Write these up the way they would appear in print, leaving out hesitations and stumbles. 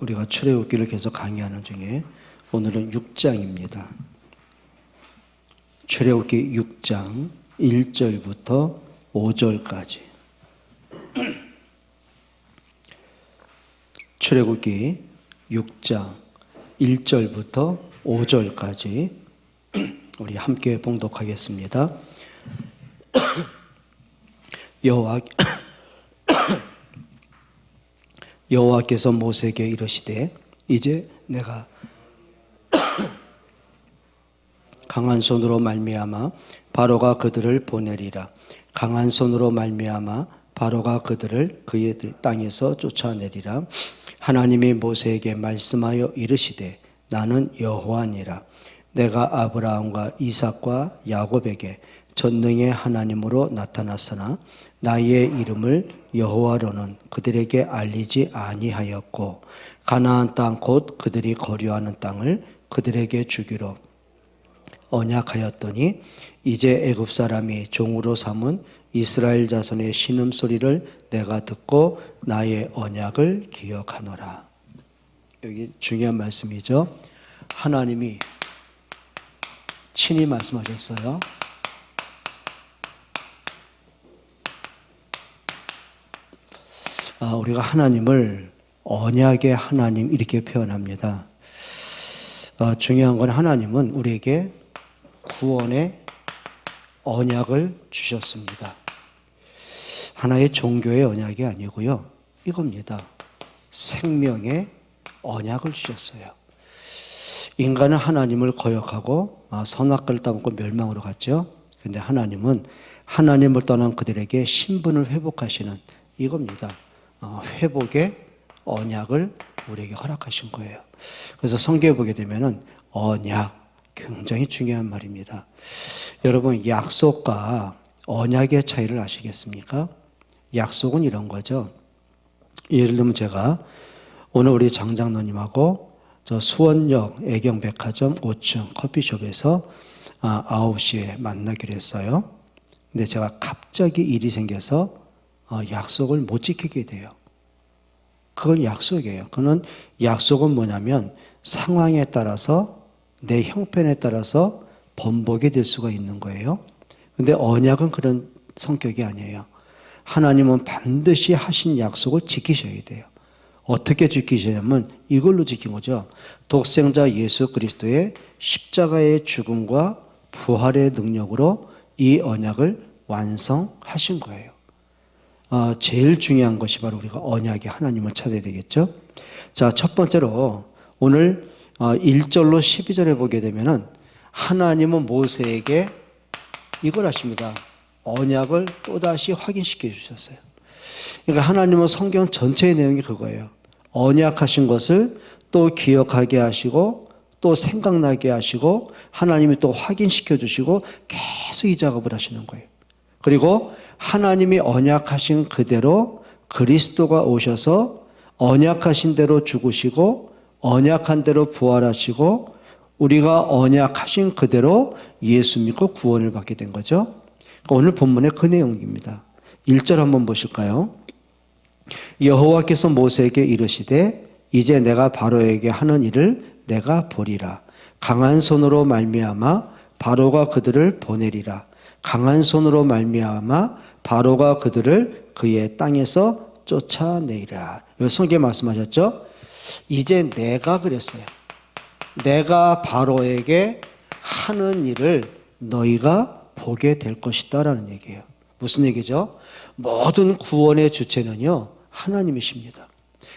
우리가 출애굽기를 계속 강의하는 중에 오늘은 6장입니다. 출애굽기 6장 1절부터 5절까지. 출애굽기 6장 1절부터 5절까지 우리 함께 봉독하겠습니다. 여호와께서 모세에게 이르시되 이제 내가 강한 손으로 말미암아 바로가 그들을 보내리라. 강한 손으로 말미암아 바로가 그들을 그의 땅에서 쫓아내리라. 하나님이 모세에게 말씀하여 이르시되 나는 여호와니라. 내가 아브라함과 이삭과 야곱에게 전능의 하나님으로 나타났으나 나의 이름을 여호와로는 그들에게 알리지 아니하였고 가나안 땅 곧 그들이 거류하는 땅을 그들에게 주기로 언약하였더니 이제 애굽 사람이 종으로 삼은 이스라엘 자손의 신음소리를 내가 듣고 나의 언약을 기억하노라. 여기 중요한 말씀이죠. 하나님이 친히 말씀하셨어요. 우리가 하나님을 언약의 하나님 이렇게 표현합니다. 중요한 건 하나님은 우리에게 구원의 언약을 주셨습니다. 하나의 종교의 언약이 아니고요. 이겁니다. 생명의 언약을 주셨어요. 인간은 하나님을 거역하고 선악과를 따먹고 멸망으로 갔죠. 그런데 하나님은 하나님을 떠난 그들에게 신분을 회복하시는 이겁니다. 회복의 언약을 우리에게 허락하신 거예요. 그래서 성경에 보게 되면은 언약 굉장히 중요한 말입니다. 여러분, 약속과 언약의 차이를 아시겠습니까? 약속은 이런 거죠. 예를 들면 제가 오늘 우리 장장로님하고 저 수원역 애경백화점 5층 커피숍에서 9시에 만나기로 했어요. 근데 제가 갑자기 일이 생겨서 약속을 못 지키게 돼요. 그건 약속이에요. 그건 약속은 뭐냐면 상황에 따라서 내 형편에 따라서 번복이 될 수가 있는 거예요. 근데 언약은 그런 성격이 아니에요. 하나님은 반드시 하신 약속을 지키셔야 돼요. 어떻게 지키시냐면 이걸로 지킨 거죠. 독생자 예수 그리스도의 십자가의 죽음과 부활의 능력으로 이 언약을 완성하신 거예요. 제일 중요한 것이 바로 우리가 언약의 하나님을 찾아야 되겠죠. 자, 첫 번째로 오늘 1절로 12절에 보게 되면은 하나님은 모세에게 이걸 하십니다. 언약을 또다시 확인시켜 주셨어요. 그러니까 하나님은 성경 전체의 내용이 그거예요. 언약하신 것을 또 기억하게 하시고 또 생각나게 하시고 하나님이 또 확인시켜 주시고 계속 이 작업을 하시는 거예요. 그리고 하나님이 언약하신 그대로 그리스도가 오셔서 언약하신 대로 죽으시고 언약한 대로 부활하시고 우리가 언약하신 그대로 예수 믿고 구원을 받게 된 거죠. 오늘 본문의 그 내용입니다. 1절 한번 보실까요? 여호와께서 모세에게 이르시되 이제 내가 바로에게 하는 일을 내가 보리라. 강한 손으로 말미암아 바로가 그들을 보내리라. 강한 손으로 말미암아 바로가 그들을 그의 땅에서 쫓아내리라. 여기 성경에 말씀하셨죠? 이제 내가 그랬어요. 내가 바로에게 하는 일을 너희가 보게 될 것이다 라는 얘기예요. 무슨 얘기죠? 모든 구원의 주체는요 하나님이십니다.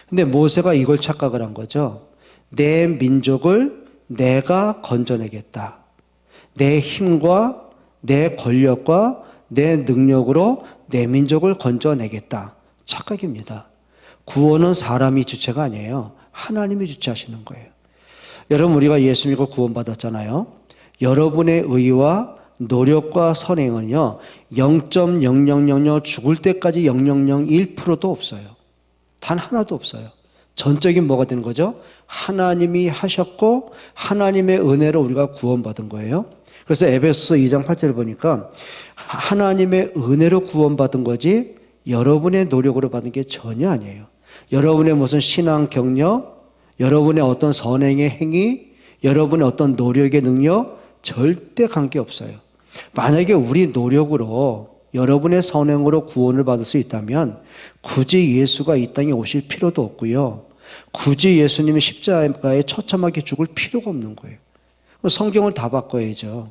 근데 모세가 이걸 착각을 한 거죠. 내 민족을 내가 건져내겠다. 내 힘과 내 권력과 내 능력으로 내 민족을 건져내겠다. 착각입니다. 구원은 사람이 주체가 아니에요. 하나님이 주체하시는 거예요. 여러분, 우리가 예수 믿고 구원받았잖아요. 여러분의 의와 노력과 선행은요 0.0000 죽을 때까지 0.001%도 없어요. 단 하나도 없어요. 전적인 뭐가 되는 거죠? 하나님이 하셨고 하나님의 은혜로 우리가 구원받은 거예요. 그래서 에베소서 2장 8절을 보니까 하나님의 은혜로 구원받은 거지 여러분의 노력으로 받은 게 전혀 아니에요. 여러분의 무슨 신앙 경력, 여러분의 어떤 선행의 행위, 여러분의 어떤 노력의 능력 절대 관계없어요. 만약에 우리 노력으로 여러분의 선행으로 구원을 받을 수 있다면 굳이 예수가 이 땅에 오실 필요도 없고요. 굳이 예수님이 십자가에 처참하게 죽을 필요가 없는 거예요. 성경을 다 바꿔야죠.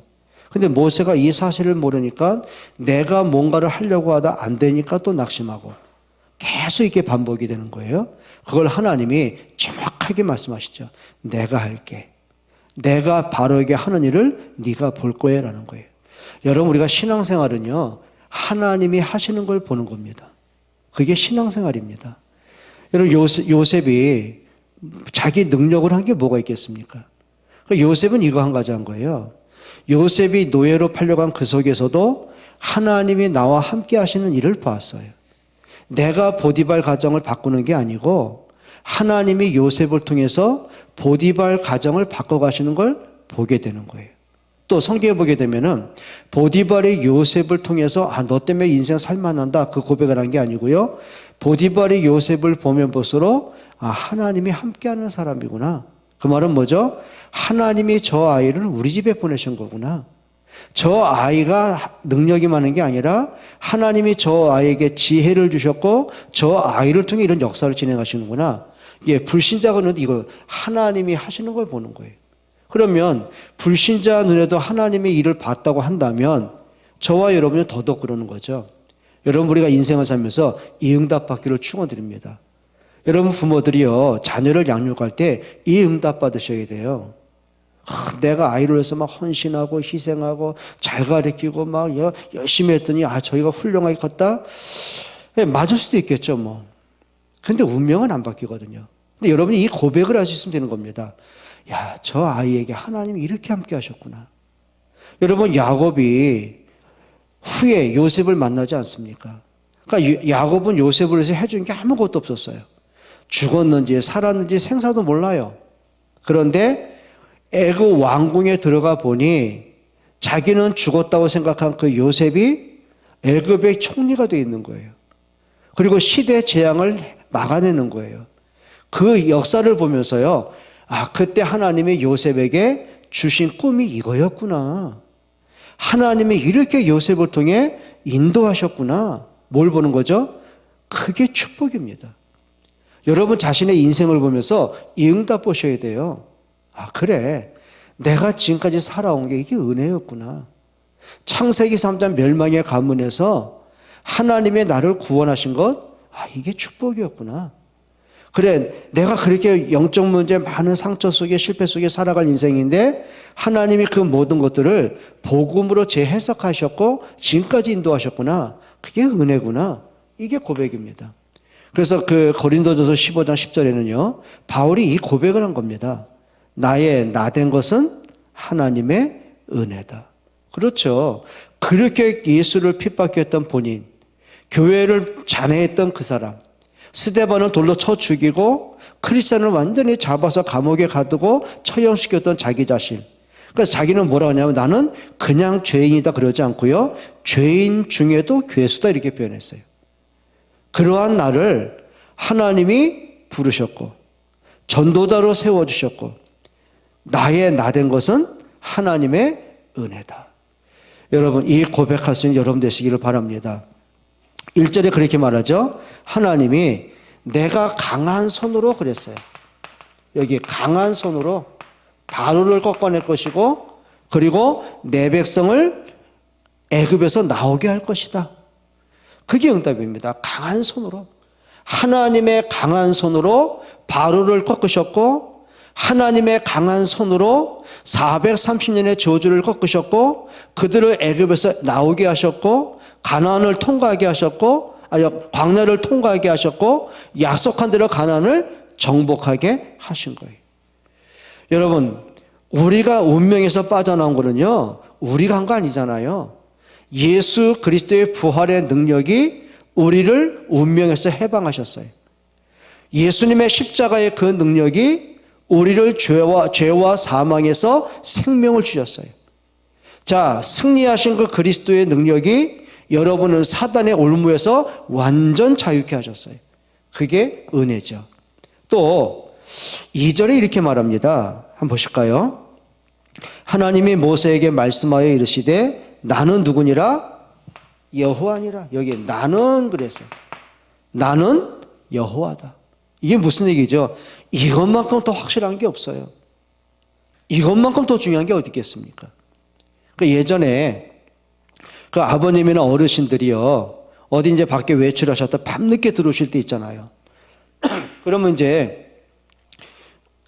근데 모세가 이 사실을 모르니까 내가 뭔가를 하려고 하다 안 되니까 또 낙심하고 계속 이렇게 반복이 되는 거예요. 그걸 하나님이 정확하게 말씀하시죠. 내가 할게. 내가 바르게 하는 일을 네가 볼 거야 라는 거예요. 여러분, 우리가 신앙생활은요, 하나님이 하시는 걸 보는 겁니다. 그게 신앙생활입니다. 여러분, 요셉이 자기 능력을 한 게 뭐가 있겠습니까? 요셉은 이거 한 가지 한 거예요. 요셉이 노예로 팔려간 그 속에서도 하나님이 나와 함께 하시는 일을 보았어요. 내가 보디발 가정을 바꾸는 게 아니고 하나님이 요셉을 통해서 보디발 가정을 바꿔가시는 걸 보게 되는 거예요. 또 성경에 보게 되면은 보디발이 요셉을 통해서 너 때문에 인생 살만한다 그 고백을 한 게 아니고요. 보디발이 요셉을 보면 볼수록 하나님이 함께하는 사람이구나. 그 말은 뭐죠? 하나님이 저 아이를 우리 집에 보내신 거구나. 저 아이가 능력이 많은 게 아니라 하나님이 저 아이에게 지혜를 주셨고 저 아이를 통해 이런 역사를 진행하시는구나. 불신자는 이거 하나님이 하시는 걸 보는 거예요. 그러면 불신자 눈에도 하나님의 일을 봤다고 한다면 저와 여러분은 더더욱 그러는 거죠. 여러분, 우리가 인생을 살면서 이 응답 받기를 축원드립니다. 여러분 부모들이요, 자녀를 양육할 때 이 응답 받으셔야 돼요. 내가 아이를 위해서 막 헌신하고 희생하고 잘 가르치고 막 열심히 했더니 저희가 훌륭하게 컸다? 맞을 수도 있겠죠 뭐. 근데 운명은 안 바뀌거든요. 근데 여러분이 이 고백을 할 수 있으면 되는 겁니다. 저 아이에게 하나님이 이렇게 함께 하셨구나. 여러분, 야곱이 후에 요셉을 만나지 않습니까? 그러니까 야곱은 요셉을 위해서 해준 게 아무것도 없었어요. 죽었는지 살았는지 생사도 몰라요. 그런데 애굽 왕궁에 들어가 보니 자기는 죽었다고 생각한 그 요셉이 애굽의 총리가 되어 있는 거예요. 그리고 시대 재앙을 막아내는 거예요. 그 역사를 보면서요, 그때 하나님이 요셉에게 주신 꿈이 이거였구나. 하나님이 이렇게 요셉을 통해 인도하셨구나. 뭘 보는 거죠? 그게 축복입니다. 여러분 자신의 인생을 보면서 이 응답 보셔야 돼요. 그래. 내가 지금까지 살아온 게 이게 은혜였구나. 창세기 3장 멸망의 가문에서 하나님의 나를 구원하신 것, 이게 축복이었구나. 그래, 내가 그렇게 영적 문제 많은 상처 속에 실패 속에 살아갈 인생인데 하나님이 그 모든 것들을 복음으로 재해석하셨고 지금까지 인도하셨구나. 그게 은혜구나. 이게 고백입니다. 그래서 그 고린도전서 15장 10절에는요, 바울이 이 고백을 한 겁니다. 나의 나된 것은 하나님의 은혜다. 그렇죠. 그렇게 예수를 핍박했던 본인, 교회를 잔해했던 그 사람, 스데반을 돌로 쳐 죽이고 크리스찬을 완전히 잡아서 감옥에 가두고 처형시켰던 자기 자신. 그래서 자기는 뭐라고 하냐면 나는 그냥 죄인이다 그러지 않고요, 죄인 중에도 괴수다 이렇게 표현했어요. 그러한 나를 하나님이 부르셨고 전도자로 세워주셨고 나의 나된 것은 하나님의 은혜다. 여러분, 이 고백할 수 있는 여러분 되시기를 바랍니다. 1절에 그렇게 말하죠. 하나님이 내가 강한 손으로 그랬어요. 여기 강한 손으로 바로를 꺾어낼 것이고 그리고 내 백성을 애굽에서 나오게 할 것이다. 그게 응답입니다. 강한 손으로. 하나님의 강한 손으로 바로를 꺾으셨고 하나님의 강한 손으로 430년의 저주를 꺾으셨고 그들을 애굽에서 나오게 하셨고 가나안을 통과하게 하셨고 광야를 통과하게 하셨고 약속한 대로 가나안을 정복하게 하신 거예요. 여러분, 우리가 운명에서 빠져나온 거는요, 우리가 한 거 아니잖아요. 예수 그리스도의 부활의 능력이 우리를 운명에서 해방하셨어요. 예수님의 십자가의 그 능력이 우리를 죄와 사망에서 생명을 주셨어요. 자, 승리하신 그 그리스도의 능력이 여러분은 사단의 올무에서 완전 자유케 하셨어요. 그게 은혜죠. 또 2절에 이렇게 말합니다. 한번 보실까요? 하나님이 모세에게 말씀하여 이르시되 나는 누구니라? 여호와니라. 여기 나는 그랬어요. 나는 여호와다. 이게 무슨 얘기죠? 이것만큼 더 확실한 게 없어요. 이것만큼 더 중요한 게 어디 있겠습니까? 예전에 그 아버님이나 어르신들이요, 어디 이제 밖에 외출하셨다 밤늦게 들어오실 때 있잖아요. 그러면 이제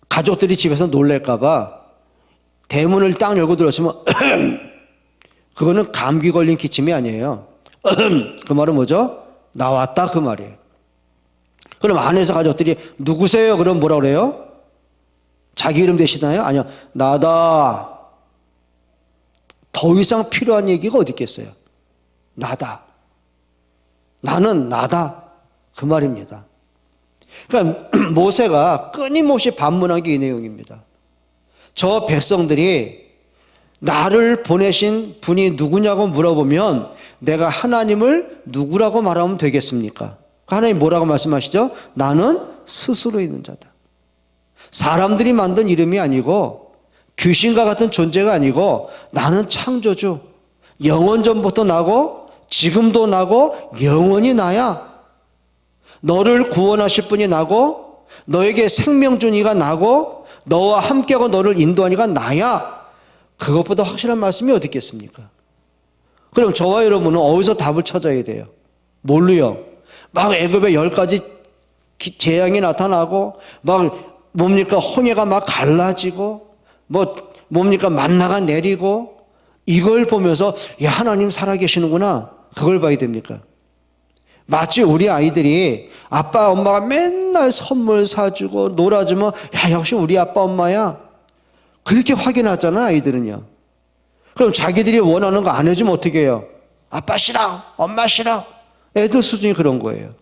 가족들이 집에서 놀랄까봐 대문을 딱 열고 들어오시면 그거는 감기 걸린 기침이 아니에요. 그 말은 뭐죠? 나왔다 그 말이에요. 그럼 안에서 가족들이 누구세요? 그럼 뭐라 그래요? 자기 이름 대시나요? 아니요. 나다. 더 이상 필요한 얘기가 어디 있겠어요? 나다. 나는 나다. 그 말입니다. 그러니까 모세가 끊임없이 반문한 게 이 내용입니다. 저 백성들이 나를 보내신 분이 누구냐고 물어보면 내가 하나님을 누구라고 말하면 되겠습니까? 하나님 뭐라고 말씀하시죠? 나는 스스로 있는 자다. 사람들이 만든 이름이 아니고 귀신과 같은 존재가 아니고 나는 창조주, 영원전부터 나고 지금도 나고 영원히 나야. 너를 구원하실 분이 나고 너에게 생명 준 이가 나고 너와 함께하고 너를 인도한 이가 나야. 그것보다 확실한 말씀이 어디 있겠습니까? 그럼 저와 여러분은 어디서 답을 찾아야 돼요? 뭘로요? 막 애굽에 10가지 재앙이 나타나고 막 뭡니까 홍해가 막 갈라지고 뭡니까 만나가 내리고 이걸 보면서 야 하나님 살아계시는구나 그걸 봐야 됩니까? 마치 우리 아이들이 아빠 엄마가 맨날 선물 사주고 놀아주면 야 역시 우리 아빠 엄마야 그렇게 확인하잖아 아이들은요. 그럼 자기들이 원하는 거 안 해주면 어떻게 해요? 아빠 싫어 엄마 싫어. 애들 수준이 그런 거예요.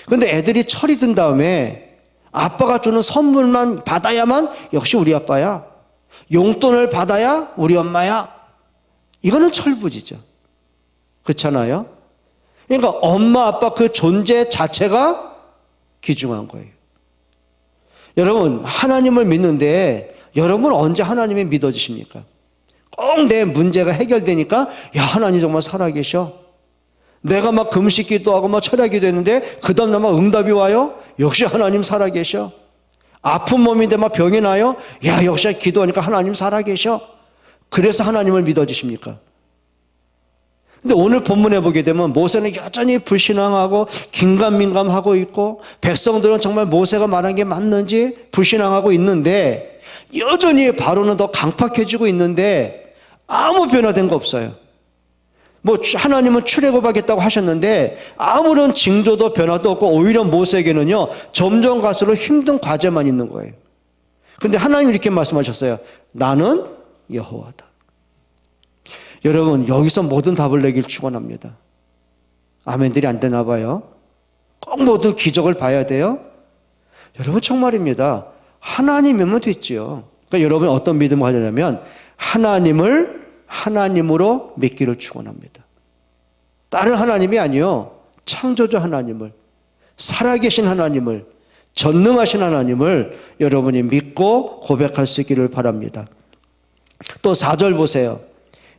그런데 애들이 철이 든 다음에 아빠가 주는 선물만 받아야만 역시 우리 아빠야. 용돈을 받아야 우리 엄마야. 이거는 철부지죠. 그렇잖아요. 그러니까 엄마 아빠 그 존재 자체가 귀중한 거예요. 여러분 하나님을 믿는데 여러분 언제 하나님이 믿어지십니까? 꼭 내 문제가 해결되니까 야 하나님 정말 살아계셔. 내가 막 금식 기도하고 막 철야 기도했는데 그 다음날 막 응답이 와요. 역시 하나님 살아계셔. 아픈 몸인데 막 병이 나요. 야 역시 기도하니까 하나님 살아계셔. 그래서 하나님을 믿어지십니까? 근데 오늘 본문에 보게 되면 모세는 여전히 불신앙하고 긴가민감하고 있고 백성들은 정말 모세가 말한 게 맞는지 불신앙하고 있는데 여전히 바로는 더 강팍해지고 있는데 아무 변화된 거 없어요. 하나님은 출애굽하겠다고 하셨는데 아무런 징조도 변화도 없고 오히려 모세에게는요 점점 갈수록 힘든 과제만 있는 거예요. 그런데 하나님 이렇게 말씀하셨어요. 나는 여호와다. 여러분 여기서 모든 답을 내길 축원합니다. 아멘들이 안 되나 봐요. 꼭 모든 기적을 봐야 돼요. 여러분 정말입니다. 하나님이면 됐지요. 그러니까 여러분 어떤 믿음을 가지냐면 하나님을 하나님으로 믿기를 축원합니다. 다른 하나님이 아니요 창조주 하나님을 살아계신 하나님을 전능하신 하나님을 여러분이 믿고 고백할 수 있기를 바랍니다. 또 4절 보세요.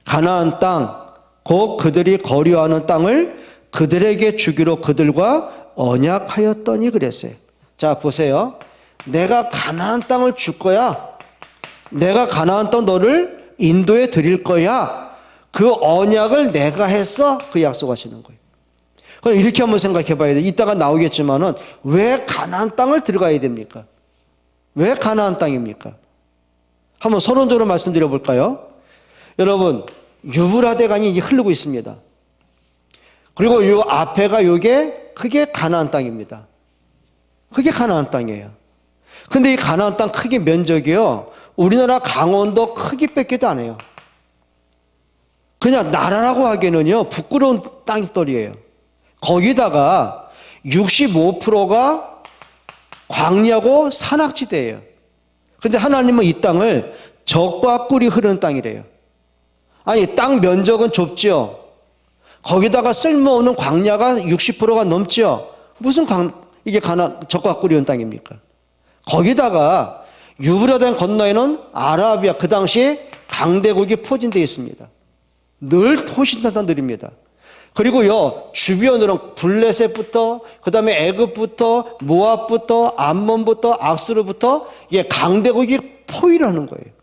가나안 땅 곧 그들이 거류하는 땅을 그들에게 주기로 그들과 언약하였더니 그랬어요. 자 보세요. 내가 가나안 땅을 줄 거야. 내가 가나안 땅 너를 인도해 드릴 거야. 그 언약을 내가 했어. 그 약속하시는 거예요. 그럼 이렇게 한번 생각해 봐야 돼요. 이따가 나오겠지만은 왜 가나안 땅을 들어가야 됩니까? 왜 가나안 땅입니까? 한번 서론적으로 말씀드려 볼까요? 여러분 유브라데 강이 흐르고 있습니다. 그리고 이 앞에가 이게 그게 가나안 땅입니다. 그게 가나안 땅이에요. 근데 이 가나안 땅 크기 면적이요 우리나라 강원도 크기밖에도 안 해요. 그냥 나라라고 하기에는요 부끄러운 땅덩어리예요. 거기다가 65%가 광야고 산악지대예요. 근데 하나님은 이 땅을 젖과 꿀이 흐르는 땅이래요. 아니 땅 면적은 좁죠. 거기다가 쓸모없는 광야가 60%가 넘죠. 무슨 이게 젖과 꿀이 흐르는 땅입니까? 거기다가 유브라데 건너에는 아라비아, 그 당시에 강대국이 포진되어 있습니다. 늘 호신탄탄들입니다. 그리고요, 주변으로 블레셋부터, 그 다음에 애굽부터, 모압부터, 암몬부터, 악스르부터, 강대국이 포위를 거예요.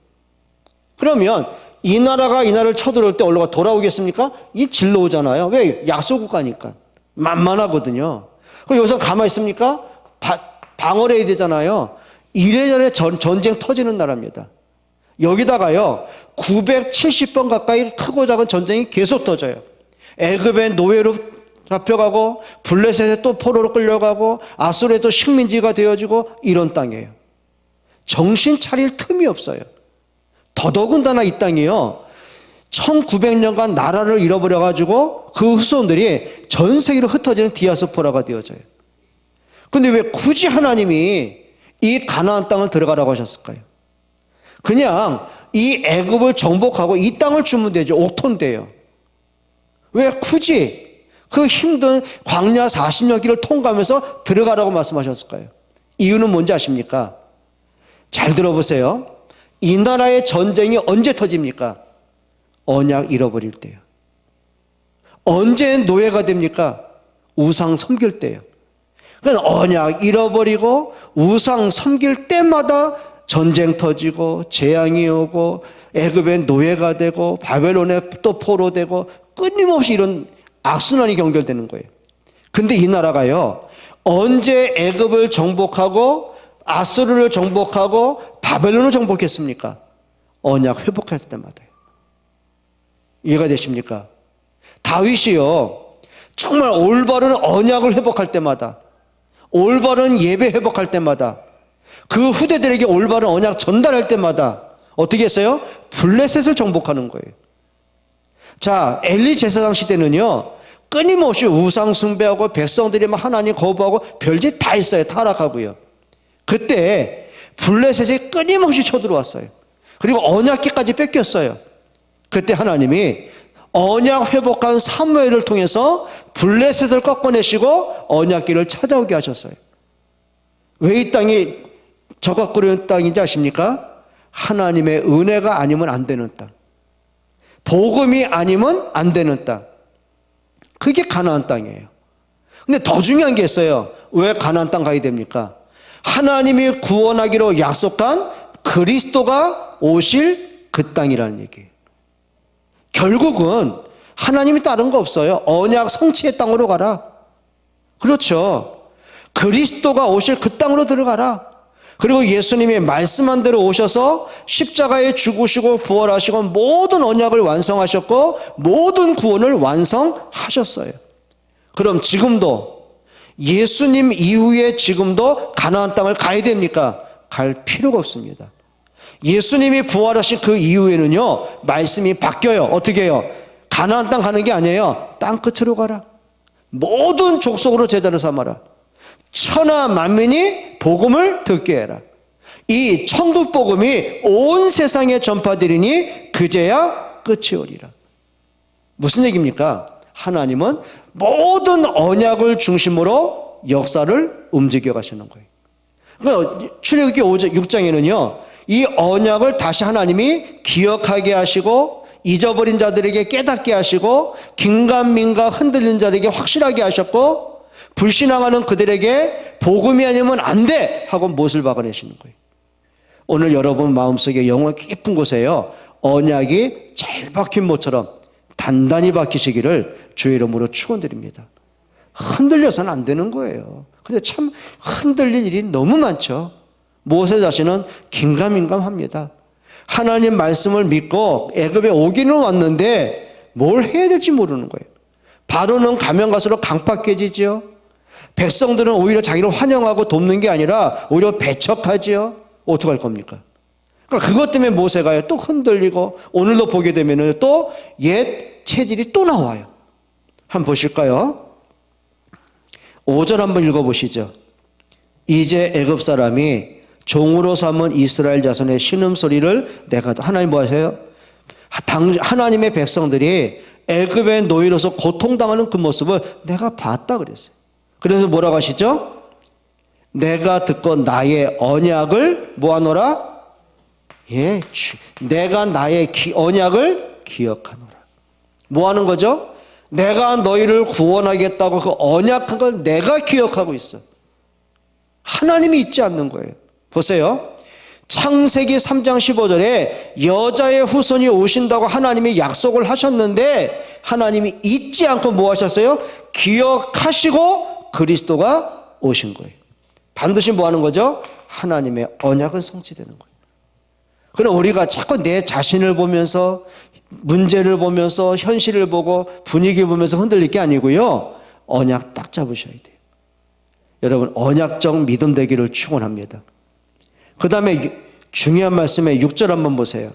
그러면 이 나라가 이 나라를 쳐들어올 때 얼마가 돌아오겠습니까? 이 질러 오잖아요. 왜? 약소국가니까. 만만하거든요. 그럼 여기서 가만히 있습니까? 방어를 해야 되잖아요. 이래저래 전쟁 터지는 나라입니다. 여기다가요, 970번 가까이 크고 작은 전쟁이 계속 터져요. 애굽의 노예로 잡혀가고, 블레셋에 또 포로로 끌려가고, 아수르에 또 식민지가 되어지고, 이런 땅이에요. 정신 차릴 틈이 없어요. 더더군다나 이 땅이요, 1900년간 나라를 잃어버려가지고 그 후손들이 전 세계로 흩어지는 디아스포라가 되어져요. 근데 왜 굳이 하나님이 이 가나안 땅을 들어가라고 하셨을까요? 그냥 이 애굽을 정복하고 이 땅을 주면 되죠. 5톤 돼요. 왜 굳이 그 힘든 광야 40년 길을 통과하면서 들어가라고 말씀하셨을까요? 이유는 뭔지 아십니까? 잘 들어보세요. 이 나라의 전쟁이 언제 터집니까? 언약 잃어버릴 때요. 언제 노예가 됩니까? 우상 섬길 때요. 그러니까 언약 잃어버리고 우상 섬길 때마다 전쟁 터지고 재앙이 오고 애굽의 노예가 되고 바벨론에 또 포로되고 끊임없이 이런 악순환이 경결되는 거예요. 근데 이 나라가요, 언제 애굽을 정복하고 아수르를 정복하고 바벨론을 정복했습니까? 언약 회복할 때마다요. 이해가 되십니까? 다윗이요, 정말 올바른 언약을 회복할 때마다, 올바른 예배 회복할 때마다, 그 후대들에게 올바른 언약 전달할 때마다 어떻게 했어요? 블레셋을 정복하는 거예요. 자, 엘리 제사장 시대는요, 끊임없이 우상 숭배하고 백성들이 막 하나님 거부하고 별짓 다 했어요. 타락하고요. 그때 블레셋이 끊임없이 쳐들어왔어요. 그리고 언약궤까지 뺏겼어요. 그때 하나님이 언약 회복한 사무엘을 통해서 블레셋을 꺾어내시고 언약궤를 찾아오게 하셨어요. 왜 이 땅이 저가꾸려는 땅인지 아십니까? 하나님의 은혜가 아니면 안 되는 땅, 복음이 아니면 안 되는 땅, 그게 가나안 땅이에요. 근데 더 중요한 게 있어요. 왜 가나안 땅 가야 됩니까? 하나님이 구원하기로 약속한 그리스도가 오실 그 땅이라는 얘기예요. 결국은 하나님이 다른 거 없어요. 언약 성취의 땅으로 가라. 그렇죠. 그리스도가 오실 그 땅으로 들어가라. 그리고 예수님이 말씀한 대로 오셔서 십자가에 죽으시고 부활하시고 모든 언약을 완성하셨고 모든 구원을 완성하셨어요. 그럼 지금도 예수님 이후에 지금도 가나안 땅을 가야 됩니까? 갈 필요가 없습니다. 예수님이 부활하신 그 이후에는요, 말씀이 바뀌어요. 어떻게 해요? 가나안 땅 가는 게 아니에요. 땅 끝으로 가라. 모든 족속으로 제자를 삼아라. 천하 만민이 복음을 듣게 해라. 이 천국 복음이 온 세상에 전파되리니 그제야 끝이 오리라. 무슨 얘기입니까? 하나님은 모든 언약을 중심으로 역사를 움직여 가시는 거예요. 그러니까 출애굽기 6장에는요, 이 언약을 다시 하나님이 기억하게 하시고 잊어버린 자들에게 깨닫게 하시고 긴가민가 흔들린 자들에게 확실하게 하셨고 불신앙하는 그들에게 복음이 아니면 안 돼 하고 못을 박아내시는 거예요. 오늘 여러분 마음속에 영혼 깊은 곳에요, 언약이 잘 박힌 모처럼 단단히 박히시기를 주의 이름으로 축원드립니다. 흔들려서는 안 되는 거예요. 근데 참 흔들린 일이 너무 많죠. 모세 자신은 긴가민가합니다. 하나님 말씀을 믿고 애굽에 오기는 왔는데 뭘 해야 될지 모르는 거예요. 바로는 가면 갈수록 강팍해지죠. 백성들은 오히려 자기를 환영하고 돕는 게 아니라 오히려 배척하지요. 어떡할 겁니까? 그러니까 그것 때문에 모세가 또 흔들리고 오늘도 보게 되면 또 옛 체질이 또 나와요. 한번 보실까요? 5절 한번 읽어보시죠. 이제 애굽 사람이 종으로 삼은 이스라엘 자손의 신음소리를 내가, 하나님 뭐 하세요? 하나님의 백성들이 애굽의 노예로서 고통당하는 그 모습을 내가 봤다 그랬어요. 그래서 뭐라고 하시죠? 내가 듣고 나의 언약을 뭐하노라? 예, 내가 나의 언약을 기억하노라. 뭐하는 거죠? 내가 너희를 구원하겠다고 그 언약한 걸 내가 기억하고 있어. 하나님이 잊지 않는 거예요. 보세요. 창세기 3장 15절에 여자의 후손이 오신다고 하나님이 약속을 하셨는데 하나님이 잊지 않고 뭐 하셨어요? 기억하시고 그리스도가 오신 거예요. 반드시 뭐 하는 거죠? 하나님의 언약은 성취되는 거예요. 그럼 우리가 자꾸 내 자신을 보면서 문제를 보면서 현실을 보고 분위기를 보면서 흔들릴 게 아니고요. 언약 딱 잡으셔야 돼요. 여러분 언약적 믿음 되기를 축원합니다. 그 다음에 중요한 말씀에 6절 한번 보세요.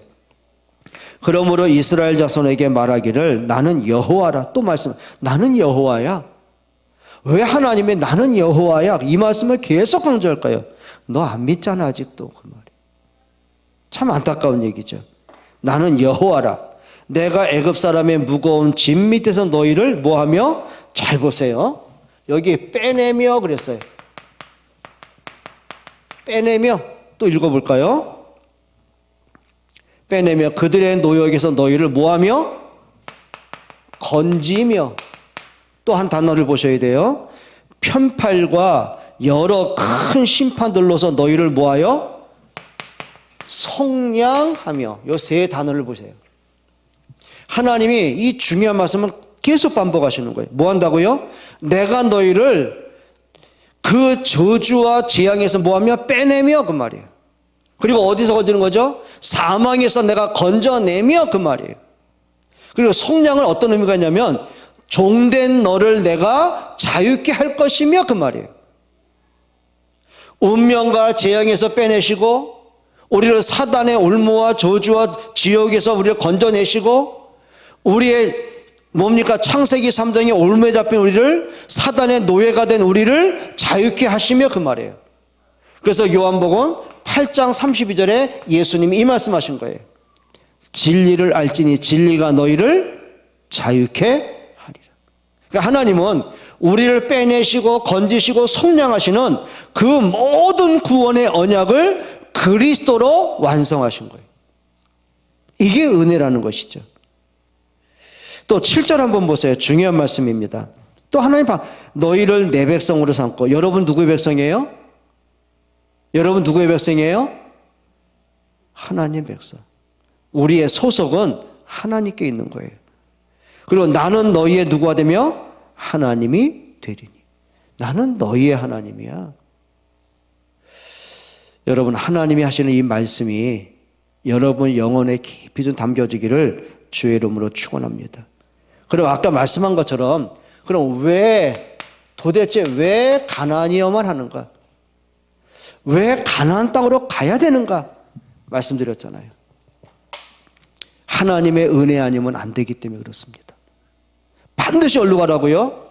그러므로 이스라엘 자손에게 말하기를 나는 여호와라. 또 말씀 나는 여호와야. 왜 하나님의 나는 여호와야 이 말씀을 계속 강조할까요? 너 안 믿잖아 아직도. 그 말이 참 안타까운 얘기죠. 나는 여호와라. 내가 애굽 사람의 무거운 짐 밑에서 너희를 뭐하며? 잘 보세요. 여기 빼내며 그랬어요. 빼내며 또 읽어볼까요? 빼내며 그들의 노역에서 너희를 뭐하며? 건지며. 또 한 단어를 보셔야 돼요. 편팔과 여러 큰 심판들로서 너희를 뭐하여? 속량하며. 이 세 단어를 보세요. 하나님이 이 중요한 말씀을 계속 반복하시는 거예요. 뭐 한다고요? 내가 너희를 그 저주와 재앙에서 뭐하며? 빼내며 그 말이에요. 그리고 어디서 건지는 거죠? 사망에서 내가 건져내며 그 말이에요. 그리고 속량은 어떤 의미가 있냐면 종된 너를 내가 자유케 할 것이며 그 말이에요. 운명과 재앙에서 빼내시고 우리를 사단의 올무와 저주와 지옥에서 우리를 건져내시고 우리의 뭡니까? 창세기 3장에 올무에 잡힌 우리를 사단의 노예가 된 우리를 자유케 하시며 그 말이에요. 그래서 요한복음 8장 32절에 예수님이 이 말씀하신 거예요. 진리를 알지니 진리가 너희를 자유케 하리라. 그러니까 하나님은 우리를 빼내시고 건지시고 속량하시는 그 모든 구원의 언약을 그리스도로 완성하신 거예요. 이게 은혜라는 것이죠. 또 7절 한번 보세요. 중요한 말씀입니다. 또 하나님 너희를 내 백성으로 삼고. 여러분 누구의 백성이에요? 여러분 누구의 백성이에요? 하나님의 백성. 우리의 소속은 하나님께 있는 거예요. 그리고 나는 너희의 누구가 되며 하나님이 되리니. 나는 너희의 하나님이야. 여러분 하나님이 하시는 이 말씀이 여러분 영혼에 깊이 좀 담겨지기를 주의 이름으로 축원합니다. 그리고 아까 말씀한 것처럼 그럼 도대체 왜 가나안이어만 하는가? 왜 가나안 땅으로 가야 되는가? 말씀드렸잖아요. 하나님의 은혜 아니면 안 되기 때문에 그렇습니다. 반드시 어디로 가라고요?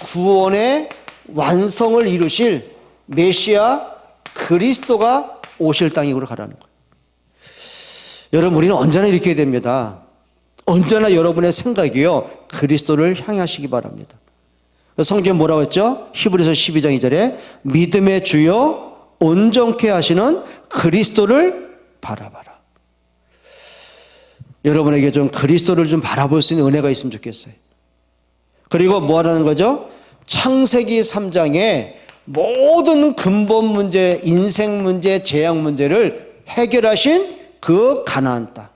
구원의 완성을 이루실 메시아 그리스도가 오실 땅으로 가라는 거예요. 여러분 우리는 언제나 이렇게 됩니다. 언제나 여러분의 생각이요 그리스도를 향하시기 바랍니다. 성경 뭐라고 했죠? 히브리서 12장 2절에 믿음의 주요 온전케 하시는 그리스도를 바라봐라. 여러분에게 좀 그리스도를 좀 바라볼 수 있는 은혜가 있으면 좋겠어요. 그리고 뭐 하라는 거죠? 창세기 3장에 모든 근본 문제, 인생 문제, 재앙 문제를 해결하신 그 가나안 땅.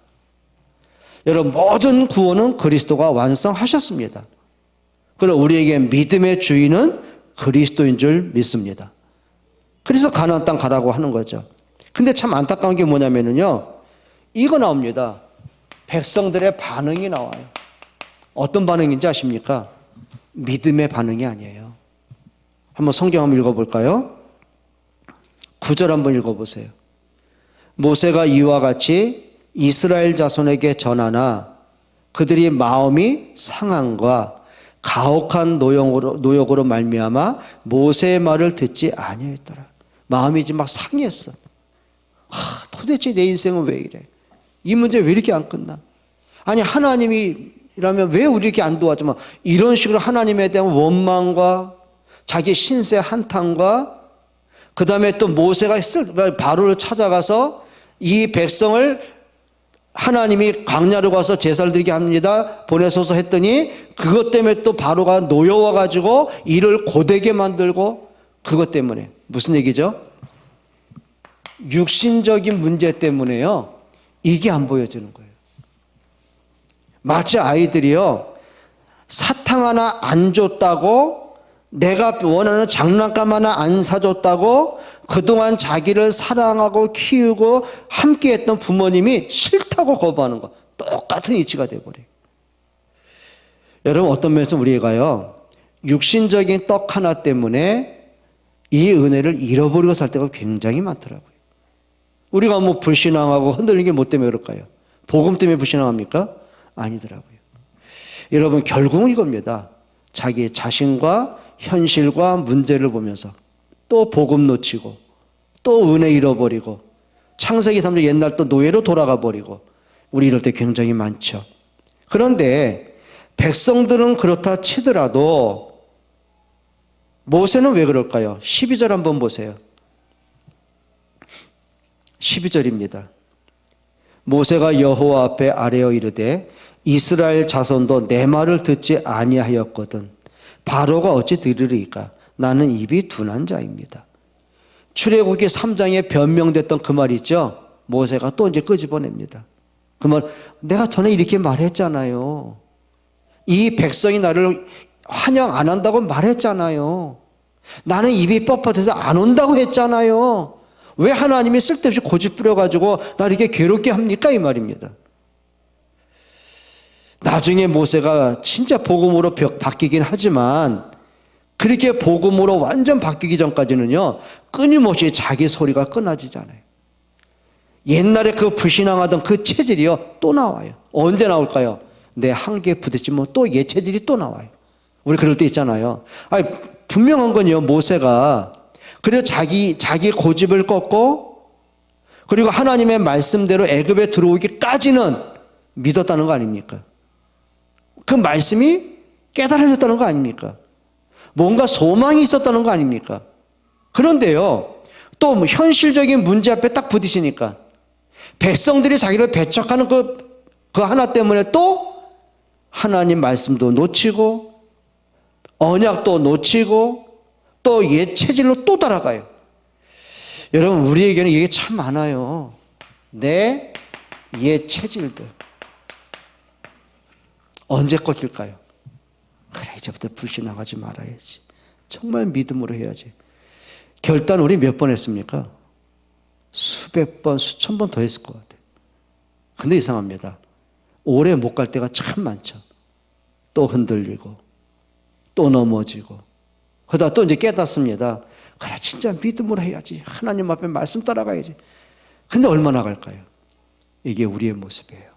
여러분 모든 구원은 그리스도가 완성하셨습니다. 그리고 우리에게 믿음의 주인은 그리스도인 줄 믿습니다. 그래서 가나안 땅 가라고 하는 거죠. 근데 참 안타까운 게 뭐냐면요. 이거 나옵니다. 백성들의 반응이 나와요. 어떤 반응인지 아십니까? 믿음의 반응이 아니에요. 한번 성경 한번 읽어볼까요? 9절 한번 읽어보세요. 모세가 이와 같이 이스라엘 자손에게 전하나 그들이 마음이 상함과 가혹한 노역으로 말미암아 모세의 말을 듣지 아니했더라. 마음이 이제 막 상했어. 도대체 내 인생은 왜 이래? 이 문제 왜 이렇게 안 끝나? 아니 하나님이라면 왜 우리 이렇게 안 도와줘? 이런 식으로 하나님에 대한 원망과 자기 신세 한탄과 그 다음에 또 모세가 바로를 찾아가서 이 백성을 하나님이 광야로 가서 제사를 드리게 합니다. 보내소서 했더니 그것 때문에 또 바로가 노여워 가지고 일을 고되게 만들고 그것 때문에 무슨 얘기죠? 육신적인 문제 때문에요. 이게 안 보여지는 거예요. 마치 아이들이요. 사탕 하나 안 줬다고 내가 원하는 장난감 하나 안 사줬다고 그동안 자기를 사랑하고 키우고 함께했던 부모님이 싫다고 거부하는 거 똑같은 이치가 돼버려요. 여러분 어떤 면에서 우리가요 육신적인 떡 하나 때문에 이 은혜를 잃어버리고 살 때가 굉장히 많더라고요. 우리가 뭐 불신앙하고 흔들리는 게 뭐 때문에 그럴까요? 복음 때문에 불신앙합니까? 아니더라고요. 여러분 결국은 이겁니다. 자기 자신과 현실과 문제를 보면서 또 복음 놓치고 또 은혜 잃어버리고 창세기 3장 옛날 또 노예로 돌아가 버리고 우리 이럴 때 굉장히 많죠. 그런데 백성들은 그렇다 치더라도 모세는 왜 그럴까요? 12절 한번 보세요. 12절입니다. 모세가 여호와 앞에 아뢰어 이르되 이스라엘 자손도 내 말을 듣지 아니하였거든 바로가 어찌 들으리까? 나는 입이 둔한 자입니다. 출애굽기 3장에 변명됐던 그 말 있죠? 모세가 또 이제 끄집어냅니다. 그 말, 내가 전에 이렇게 말했잖아요. 이 백성이 나를 환영 안 한다고 말했잖아요. 나는 입이 뻣뻣해서 안 온다고 했잖아요. 왜 하나님이 쓸데없이 고집 부려가지고 나 이렇게 괴롭게 합니까? 이 말입니다. 나중에 모세가 진짜 복음으로 바뀌긴 하지만 그렇게 복음으로 완전 바뀌기 전까지는요 끊임없이 자기 소리가 끊어지지 않아요. 옛날에 그 불신앙하던 그 체질이요 또 나와요. 언제 나올까요? 내 한계에 부딪히면 또 옛 체질이 또 나와요. 우리 그럴 때 있잖아요. 아니, 분명한 건요 모세가 그래서 자기 고집을 꺾고 그리고 하나님의 말씀대로 애굽에 들어오기까지는 믿었다는 거 아닙니까? 그 말씀이 깨달아졌다는 거 아닙니까? 뭔가 소망이 있었다는 거 아닙니까? 그런데요, 또 뭐 현실적인 문제 앞에 딱 부딪히니까 백성들이 자기를 배척하는 그 하나 때문에 또 하나님 말씀도 놓치고 언약도 놓치고 또 옛 체질로 또 따라가요. 여러분 우리에게는 이게 참 많아요. 내 옛 체질들. 언제 꺾일까요? 그래 이제부터 불신앙하지 말아야지. 정말 믿음으로 해야지. 결단 우리 몇 번 했습니까? 수백 번, 수천 번 더 했을 것 같아요. 근데 이상합니다. 오래 못 갈 때가 참 많죠. 또 흔들리고 또 넘어지고 그러다 또 이제 깨닫습니다. 그래 진짜 믿음으로 해야지. 하나님 앞에 말씀 따라가야지. 근데 얼마나 갈까요? 이게 우리의 모습이에요.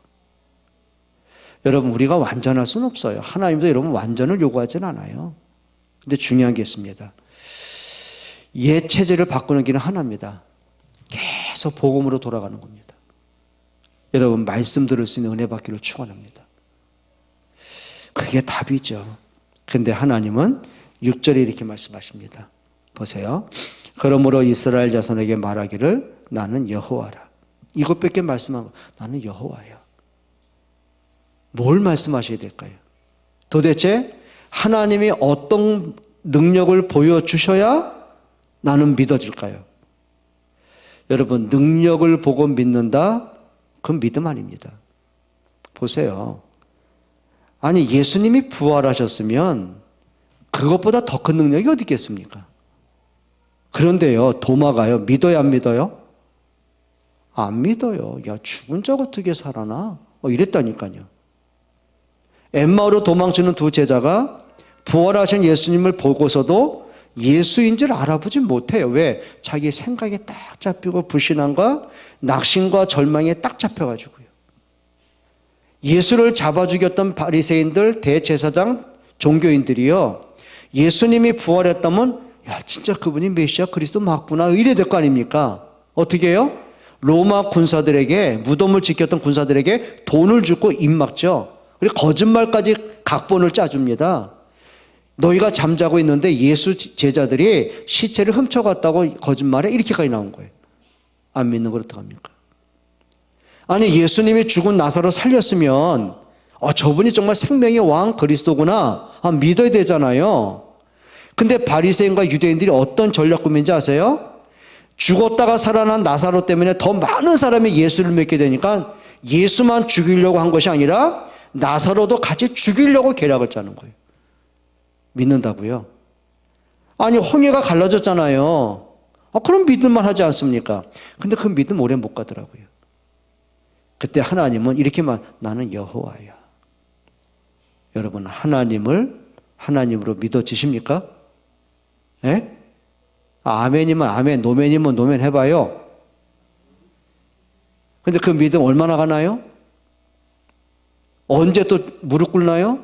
여러분 우리가 완전할 수는 없어요. 하나님도 여러분 완전을 요구하지는 않아요. 근데 중요한 게 있습니다. 옛 체제를 바꾸는 길은 하나입니다. 계속 복음으로 돌아가는 겁니다. 여러분 말씀 들을 수 있는 은혜 받기를 축원합니다. 그게 답이죠. 근데 하나님은 6절에 이렇게 말씀하십니다. 보세요. 그러므로 이스라엘 자손에게 말하기를 나는 여호와라. 이것밖에 말씀하고 나는 여호와예요. 뭘 말씀하셔야 될까요? 도대체 하나님이 어떤 능력을 보여주셔야 나는 믿어질까요? 여러분 능력을 보고 믿는다? 그건 믿음 아닙니다. 보세요. 아니 예수님이 부활하셨으면 그것보다 더 큰 능력이 어디 있겠습니까? 그런데요 도마가요 믿어요 안 믿어요? 안 믿어요. 야 죽은 자가 어떻게 살아나? 이랬다니까요. 엠마오로 도망치는 두 제자가 부활하신 예수님을 보고서도 예수인 줄 알아보지 못해요. 왜? 자기 생각에 딱 잡히고 불신앙과 낙심과 절망에 딱 잡혀가지고요. 예수를 잡아 죽였던 바리새인들, 대제사장, 종교인들이요. 예수님이 부활했다면 야 진짜 그분이 메시아 그리스도 맞구나 이래야 될 거 아닙니까? 어떻게 해요? 로마 군사들에게 무덤을 지켰던 군사들에게 돈을 주고 입 막죠. 그리고 거짓말까지 각본을 짜줍니다. 너희가 잠자고 있는데 예수 제자들이 시체를 훔쳐갔다고 거짓말해? 이렇게까지 나온 거예요. 안 믿는 걸 어떡합니까? 아니 예수님이 죽은 나사로 살렸으면 저분이 정말 생명의 왕 그리스도구나 믿어야 되잖아요. 근데 바리새인과 유대인들이 어떤 전략 꾸민지 아세요? 죽었다가 살아난 나사로 때문에 더 많은 사람이 예수를 믿게 되니까 예수만 죽이려고 한 것이 아니라 나사로도 같이 죽이려고 계략을 짜는 거예요. 믿는다고요? 아니 홍해가 갈라졌잖아요. 그럼 믿을만 하지 않습니까? 근데 그 믿음 오래 못 가더라고요. 그때 하나님은 이렇게만 나는 여호와야. 여러분 하나님을 하나님으로 믿어지십니까? 예? 아멘이면 아멘, 노멘이면 노멘 해봐요. 근데 그 믿음 얼마나 가나요? 언제 또 무릎 꿇나요?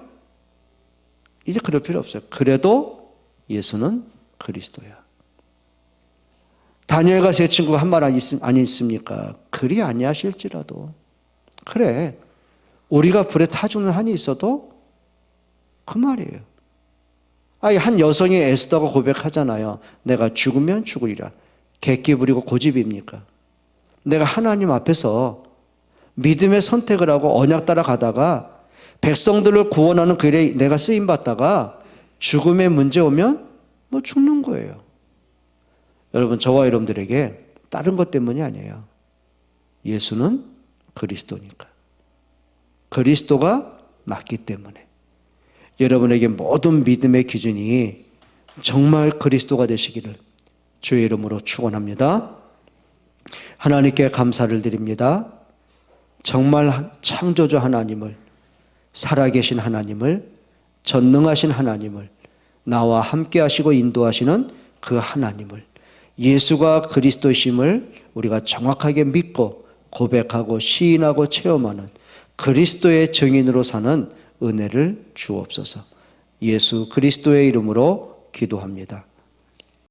이제 그럴 필요 없어요. 그래도 예수는 그리스도야. 다니엘과 세 친구가 한 말 아니십니까? 그리 아니하실지라도 그래 우리가 불에 타 죽는 한이 있어도 그 말이에요. 한 여성이 에스더가 고백하잖아요. 내가 죽으면 죽으리라. 객기 부리고 고집입니까? 내가 하나님 앞에서 믿음의 선택을 하고 언약 따라 가다가 백성들을 구원하는 그 일에 내가 쓰임받다가 죽음의 문제 오면 죽는 거예요. 여러분 저와 여러분들에게 다른 것 때문이 아니에요. 예수는 그리스도니까. 그리스도가 맞기 때문에 여러분에게 모든 믿음의 기준이 정말 그리스도가 되시기를 주의 이름으로 축원합니다. 하나님께 감사를 드립니다. 정말 창조주 하나님을, 살아계신 하나님을, 전능하신 하나님을, 나와 함께 하시고 인도하시는 그 하나님을, 예수가 그리스도심을 우리가 정확하게 믿고 고백하고 시인하고 체험하는 그리스도의 증인으로 사는 은혜를 주옵소서. 예수 그리스도의 이름으로 기도합니다.